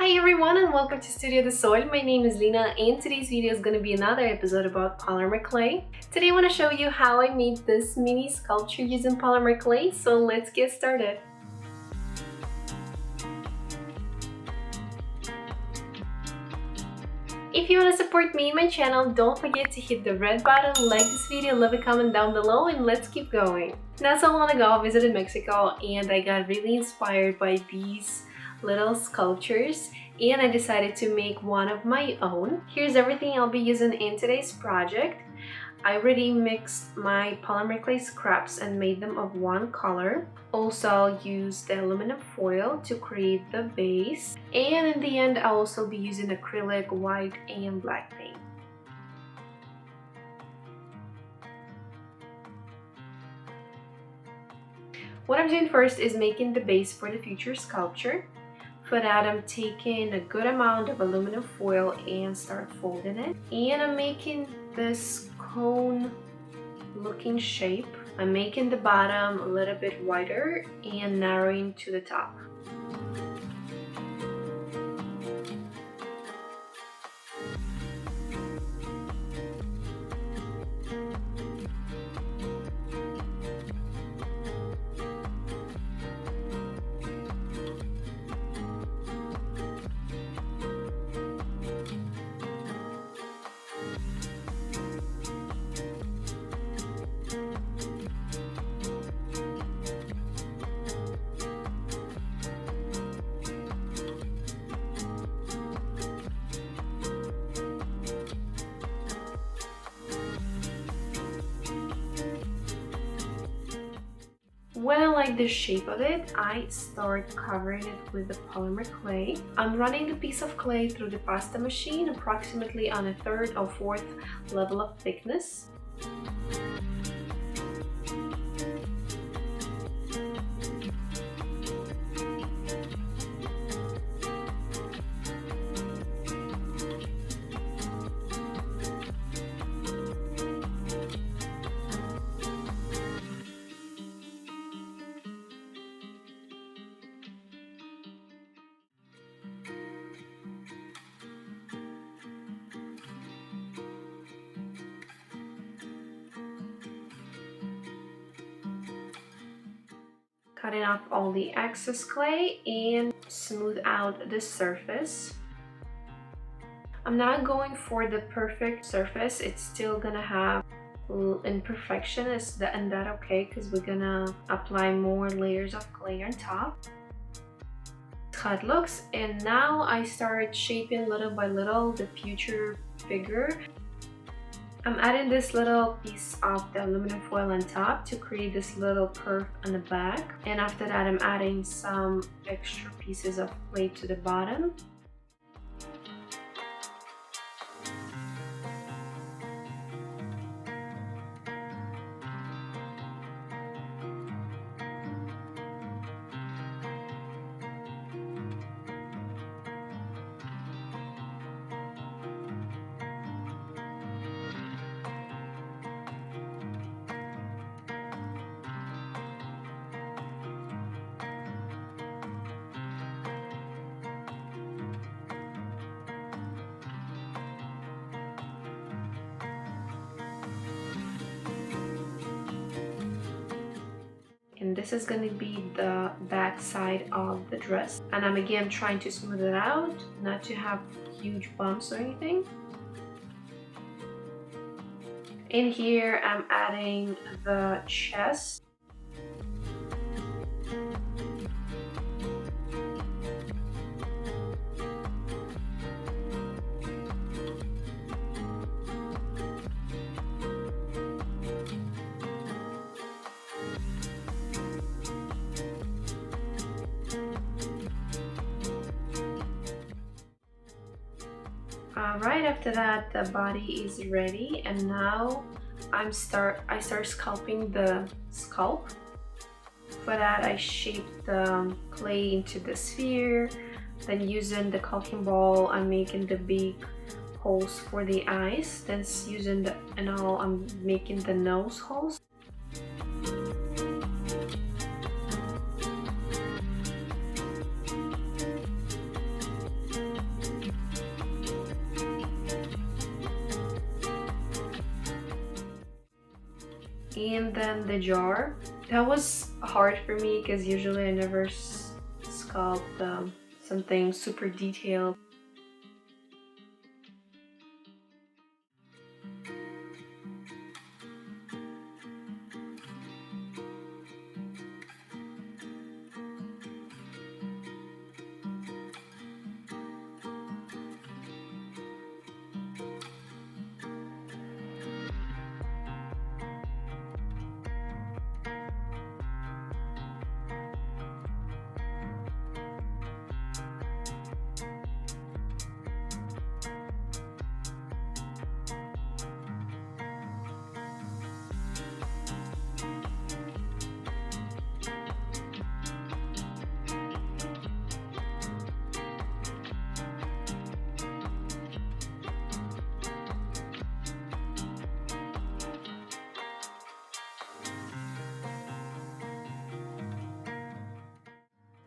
Hi everyone and welcome to Studio de Sol. My name is Lina and today's video is going to be another episode about polymer clay. Today I want to show you how I made this mini sculpture using polymer clay, so let's get started. If you want to support me and my channel, don't forget to hit the red button, like this video, leave a comment down below, and let's keep going. Not so long ago I visited Mexico and I got really inspired by these little sculptures and I decided to make one of my own. Here's everything I'll be using in today's project. I already mixed my polymer clay scraps and made them of one color. Also, I'll use the aluminum foil to create the base, and in the end I'll also be using acrylic, white and black paint. What I'm doing first is making the base for the future sculpture. For that, I'm taking a good amount of aluminum foil and start folding it. And I'm making this cone looking shape. I'm making the bottom a little bit wider and narrowing to the top. When I like the shape of it, I start covering it with the polymer clay. I'm running the piece of clay through the pasta machine approximately on a 3rd or 4th level of thickness. Cutting off all the excess clay and smooth out the surface. I'm not going for the perfect surface, it's still gonna have imperfection, and that's okay because we're gonna apply more layers of clay on top. That's how it looks, and now I start shaping little by little the future figure. I'm adding this little piece of the aluminum foil on top to create this little curve on the back, and after that I'm adding some extra pieces of clay to the bottom. And this is going to be the back side of the dress, and I'm again trying to smooth it out, not to have huge bumps or anything. In here I'm adding the chest. Right after that, the body is ready, and now I start sculpting the scalp. For that, I shape the clay into the sphere. Then using the caulking ball, I'm making the big holes for the eyes. Then using I'm making the nose holes. and then the jar. That was hard for me because usually I never sculpt something super detailed.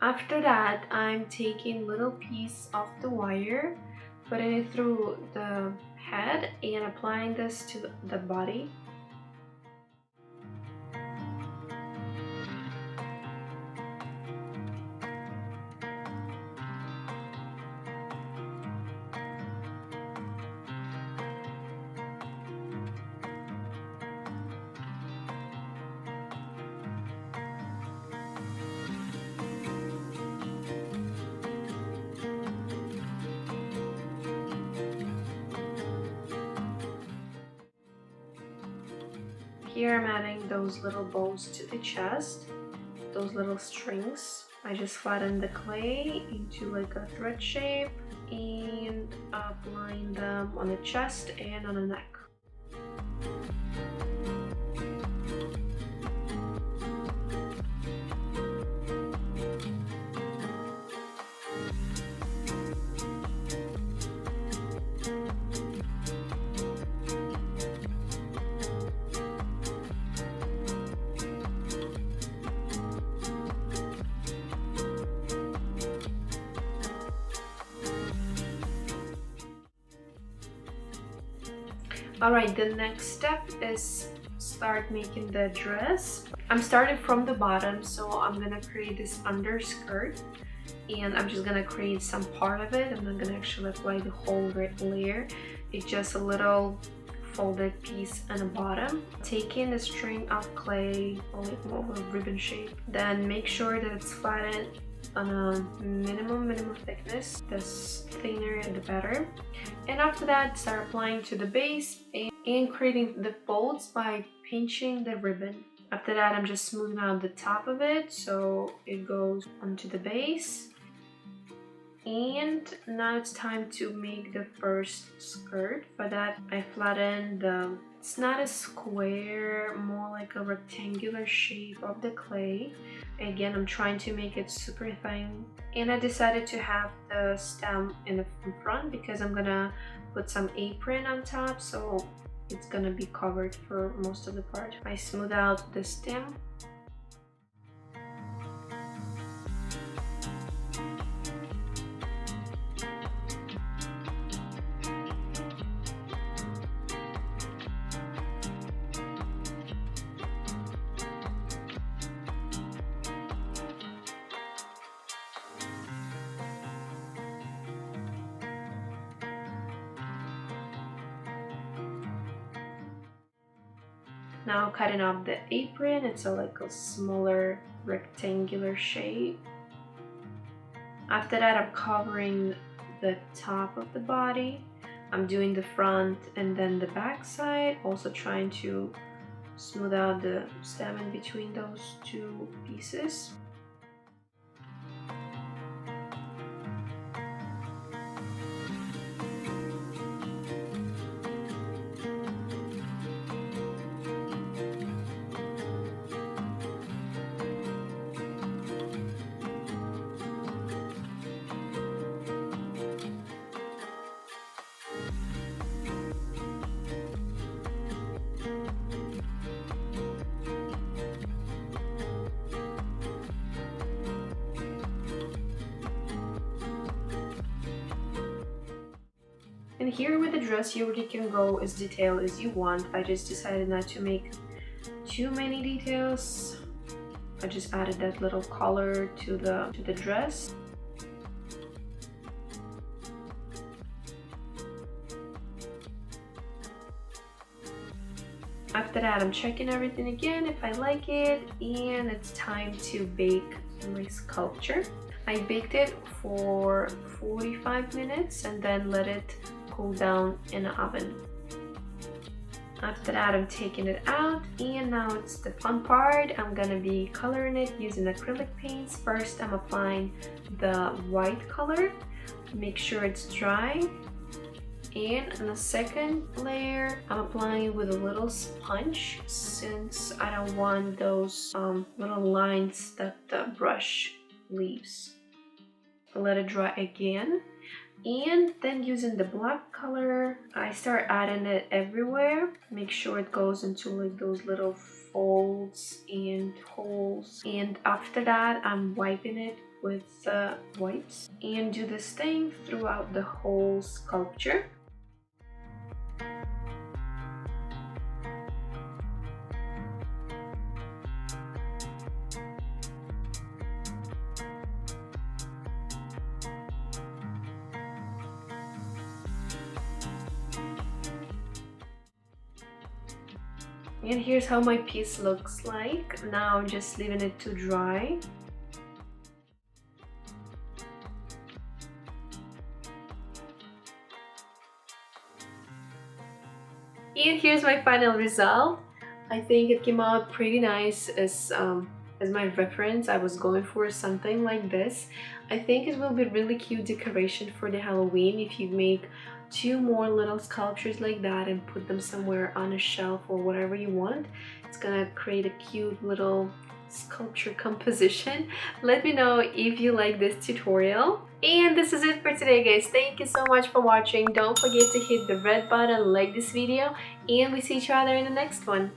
After that, I'm taking little piece of the wire, putting it through the head and applying this to the body. Here I'm adding those little bows to the chest, those little strings. I just flatten the clay into like a thread shape and applying them on the chest and on the neck. Alright, the next step is start making the dress. I'm starting from the bottom, so I'm gonna create this underskirt and I'm just gonna create some part of it. I'm not gonna actually apply the whole layer. It's just a little folded piece on the bottom. Taking the string of clay, like more of a ribbon shape, then make sure that it's flattened on a minimum thickness. The thinner the better. And after that, start applying to the base and creating the folds by pinching the ribbon. After that, I'm just smoothing out the top of it so it goes onto the base. And now it's time to make the first skirt. For that, I flattened it's not a square, more like a rectangular shape of the clay. Again, I'm trying to make it super thin. And I decided to have the stem in the front because I'm gonna put some apron on top, so it's gonna be covered for most of the part. I smooth out the stem. Now cutting off the apron, it's like a smaller rectangular shape. After that, I'm covering the top of the body. I'm doing the front and then the back side, also trying to smooth out the stem in between those two pieces. And here with the dress, you really can go as detailed as you want. I just decided not to make too many details. I just added that little collar to the dress. After that, I'm checking everything again if I like it, and it's time to bake my sculpture. I baked it for 45 minutes and then let it cool down in the oven. After that, I'm taking it out, and now it's the fun part. I'm gonna be coloring it using acrylic paints. First, I'm applying the white color. Make sure it's dry. And on the second layer, I'm applying with a little sponge since I don't want those little lines that the brush leaves. Let it dry again. And then using the black color, I start adding it everywhere. Make sure it goes into like those little folds and holes. And after that, I'm wiping it with wipes and do this thing throughout the whole sculpture. And here's how my piece looks like. Now I'm just leaving it to dry. And here's my final result. I think it came out pretty nice as my reference. I was going for something like this. I think it will be really cute decoration for the Halloween if you make 2 more little sculptures like that and put them somewhere on a shelf or whatever you want. It's gonna create a cute little sculpture composition. Let me know if you like this tutorial. And this is it for today, guys. Thank you so much for watching. Don't forget to hit the red button, like this video, and we see each other in the next one.